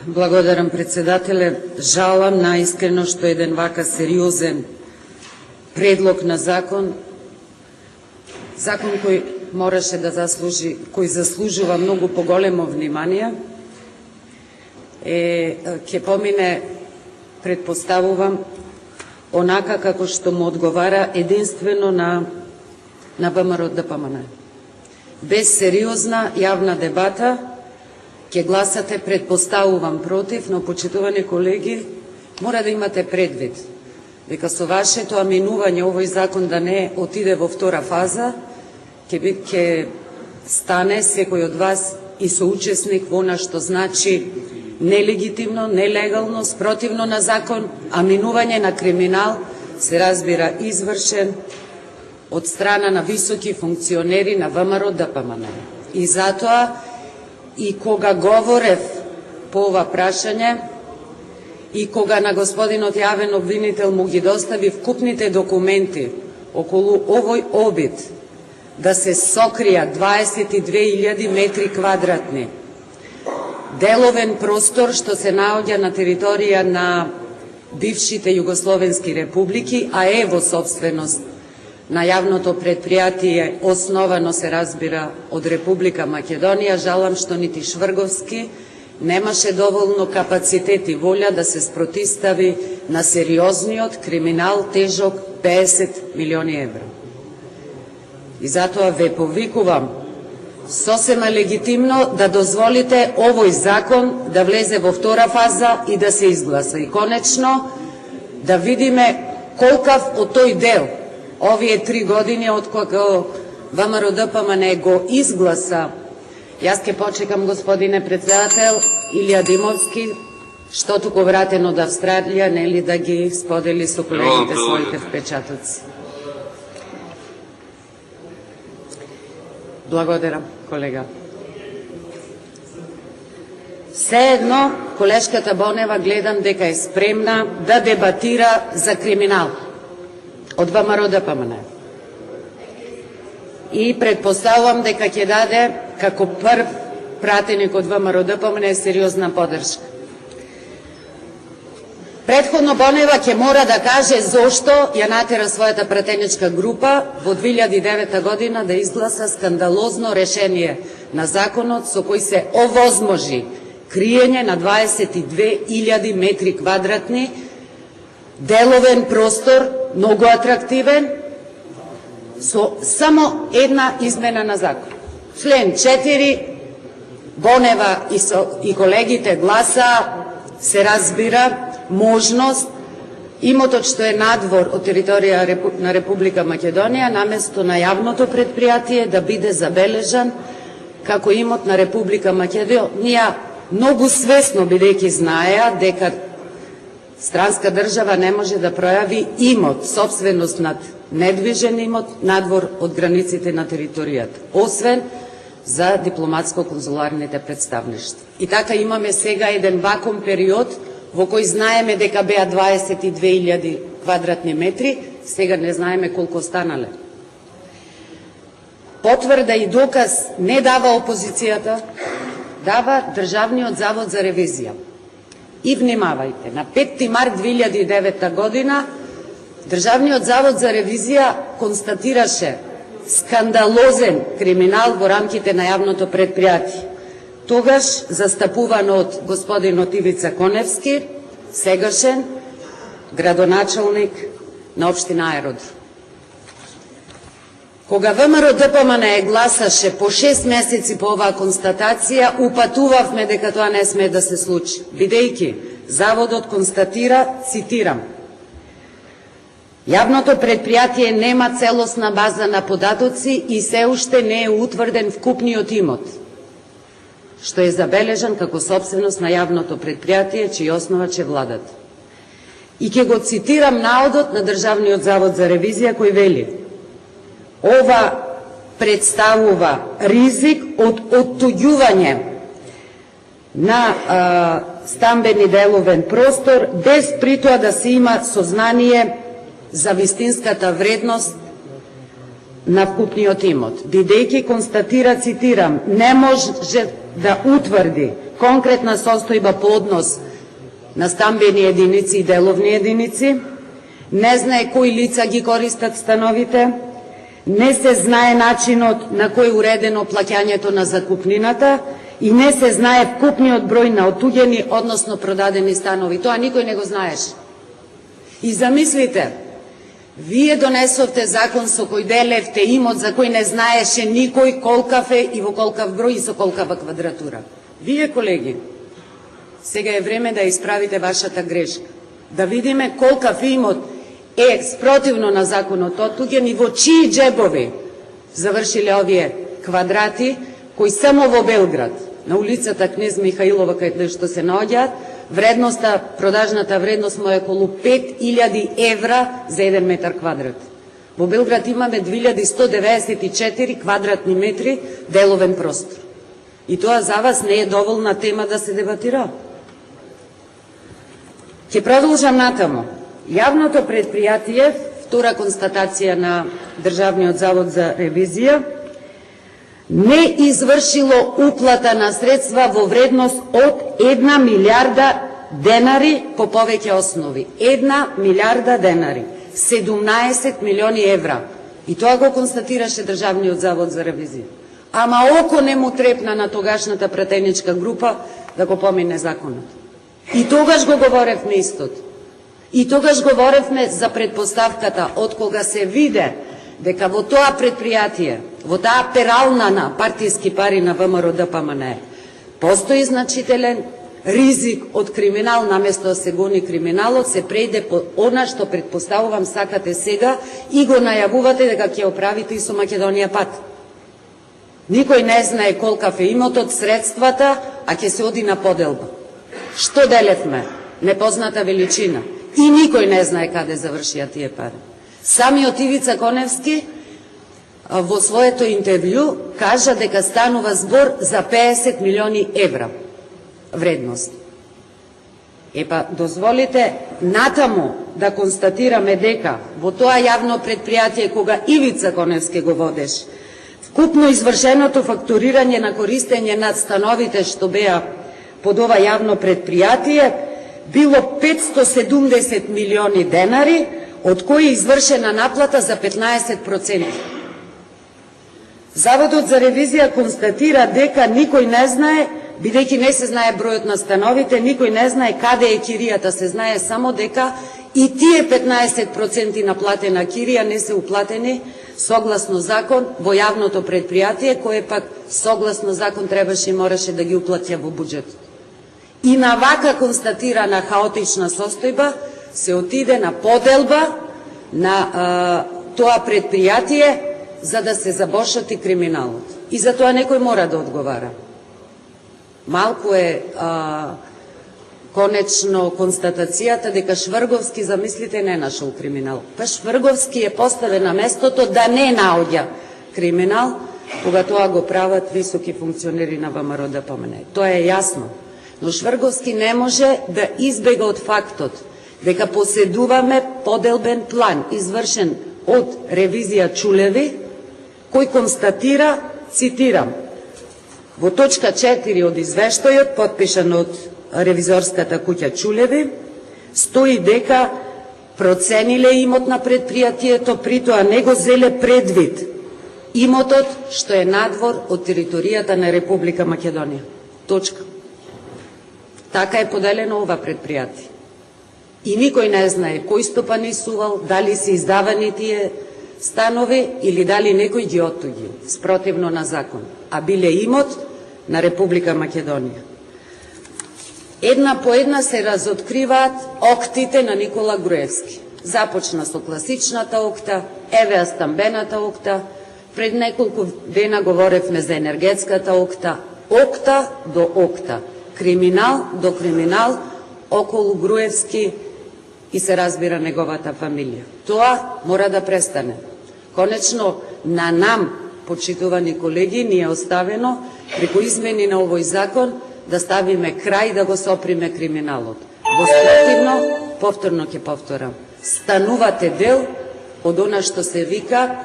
Благодарам, председателе. Жалам наискрено што еден вака сериозен предлог на закон кој мораше да заслужува многу поголемо внимание, ќе помине, предпоставувам, онака како што му одговара единствено на ВМРО-ДПМН. Без сериозна јавна дебата ќе гласате, предпоставувам, против, но, почитувани колеги, мора да имате предвид дека со вашето аминување овој закон да не отиде во втора фаза, ќе стане секој од вас и соучесник во она што значи нелегитимно, нелегално, спротивно на закон, аминување на криминал, се разбира извршен од страна на високи функционери на ВМРО-ДПМН. И затоа, и кога говорев по ова прашање, и кога на господинот јавен обвинител му ги достави вкупните документи околу овој обид да се сокрија 22.000 метри квадратни деловен простор што се наоѓа на територија на бившите југословенски републики, а е во собственост на јавното предпријатие, основано, се разбира, од Република Македонија, жалам што нити Шврговски немаше доволно капацитет и волја да се спротистави на сериозниот криминал тежок 50 милиони евра. И затоа ве повикувам сосема легитимно да дозволите овој закон да влезе во втора фаза и да се изгласа. И конечно да видиме колкав од тој дел овие 3 години од кога ВМРО-ДПМН го изгласа. Јас ќе почекам, господине председател, Илија Димовски, што туку вратен од Австралија, нели да ги сподели со колегите своите впечатоци. Благодарам, колега. Сеедно, колешката Бонева гледам дека е спремна да дебатира за криминал од ВМРО-ДПМН. И предпоставувам дека ќе даде, како прв пратеник од ВМРО-ДПМН, сериозна поддршка. Предходно Бонева ќе мора да каже зошто ја натера својата пратеничка група во 2009 година да изгласа скандалозно решение на законот со кој се овозможи криење на 22.000 метри квадратни деловен простор, многу атрактивен, со само една измена на закон. Член 4, Бонева и колегите гласа, се разбира, можност имотот што е надвор од територија на Република Македонија, наместо на јавното предпријатие, да биде забележан како имот на Република Македонија, многу свесно бидејќи знаеа дека странска држава не може да пројави имот, собственост над недвижен имот, надвор од границите на територијата, освен за дипломатско-конзуларните представништва. И така имаме сега еден вакуум период во кој знаеме дека беа 22.000 квадратни метри, сега не знаеме колку станале. Потврда и доказ не дава опозицијата, дава Државниот завод за ревизија. И внимавајте, на 5. март 2009 година Државниот завод за ревизија констатираше скандалозен криминал во рамките на јавното предпријатие. Тогаш застапуван од господинот Ивица Коневски, сегашен градоначалник на општина Аеродром. Кога ВМРО-ДПМН гласаше по 6 месеци по оваа констатација, упатувавме дека тоа не смее да се случи, бидејќи заводот констатира, цитирам: "Јавното предпријатие нема целосна база на податоци и се уште не е утврден вкупниот имот, што е забележан како собственост на јавното предпријатие, чиј основач е владата." И ќе го цитирам наодот на Државниот завод за ревизија кој вели: "Ова представува ризик од оттуѓување на стамбени деловен простор, без при тоа да се има сознание за вистинската вредност на вкупниот имот, бидејќи констатира, цитирам, не може да утврди конкретна состојба по однос на стамбени единици и деловни единици, не знае кои лица ги користат становите, не се знае начинот на кој е уредено плаќањето на закупнината и не се знае вкупниот број на отуѓени, односно продадени станови. Тоа никој не го знаеше. И замислите, вие донесовте закон со кој делевте имот за кој не знаеше никој колкав е и во колкав број и со колкава квадратура. Вие, колеги, сега е време да исправите вашата грешка. Да видиме колкав имот е спротивно на законот отуѓен и во чии джебови завршиле овие квадрати, кои само во Белград, на улицата Кнез Михаилова, каде што се наоѓаат, вредноста, продажната вредност му е околу 5000 евра за 1 метар квадрат. Во Белград имаме 2194 квадратни метри деловен простор. И тоа за вас не е доволна тема да се дебатира. Ќе продолжам натаму. Јавното предпријатие, втора констатација на Државниот завод за ревизија, не извршило уплата на средства во вредност од 1 милиарда денари по повеќе основи. 1 милиарда денари. 17 милиони евра. И тоа го констатираше Државниот завод за ревизија. Ама око не му трепна на тогашната пратеничка група да го помине законот. И тогаш го говоревме истото. И тогаш говоревме за предпоставката од кога се виде дека во тоа предпријатие, во таа перална на партиски пари на ВМРО ДПМН, постои значителен ризик од криминал, наместо да се гони криминалот, се прејде по она што предпоставувам сакате сега и го најавувате дека ќе оправите и со Македонија пат. Никој не знае колкав е имотот, средствата, а ќе се оди на поделба. Што делевме? Непозната величина. И никој не знае каде завршија тие пари. Самиот Ивица Коневски во своето интервју кажа дека станува збор за 50 милиони евра вредност. Епа, дозволите натаму да констатираме дека во тоа јавно предпријатие кога Ивица Коневски го водеше, вкупно извршеното фактурирање на користење на становите што беа под ова јавно предпријатие било 570 милиони денари, од кои извршена наплата за 15%. Заводот за ревизија констатира дека никој не знае, бидејќи не се знае бројот на становите, никој не знае каде е киријата, се знае само дека и тие 15% наплатена кирија не се уплатени согласно закон во јавното предпријатие, кое пак согласно закон требаше и мораше да ги уплатја во буџетот. И на вака констатирана хаотична состојба се отиде на поделба на тоа предпријатие за да се забошати криминалот. И за тоа некој мора да одговара. Малку е конечно констатацијата дека Шврговски, замислите, не нашол криминал. Па Шврговски е поставен на местото да не наоѓа криминал, кога тоа го прават високи функционери на ВМРО ДПМН. Тоа е јасно. Но Шврговски не може да избега од фактот дека поседуваме поделбен план, извршен од ревизија Чулеви, кој констатира, цитирам, во точка 4 од извештајот, подпишан од ревизорската куќа Чулеви, стои дека процениле имот на предпријатието, притоа не го зеле предвид имотот што е надвор од територијата на Република Македонија. Точка. Така е поделено ова предпријатие. И никој не знае кој стопанисувал, дали се издавани тие станови или дали некој ги оттуѓи, спротивно на закон, а биле имот на Република Македонија. Една по една се разоткриваат октите на Никола Груевски. Започна со класичната окта, еве стамбената окта, пред неколку дена говоревме за енергетската окта, окта до окта, криминал до криминал околу Груевски и се разбира неговата фамилија. Тоа мора да престане. Конечно, на нам, почитувани колеги, ни е оставено преку измени на овој закон да ставиме крај да го соприме криминалот. Во спротивно, повторно ќе повторам, станувате дел од она што се вика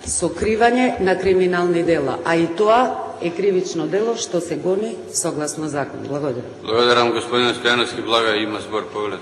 сокривање на криминални дела, а и тоа е кривично дело што се гони согласно закон. Благодарам. Благодарам, господин Стојановски. Блага има збор, поглед.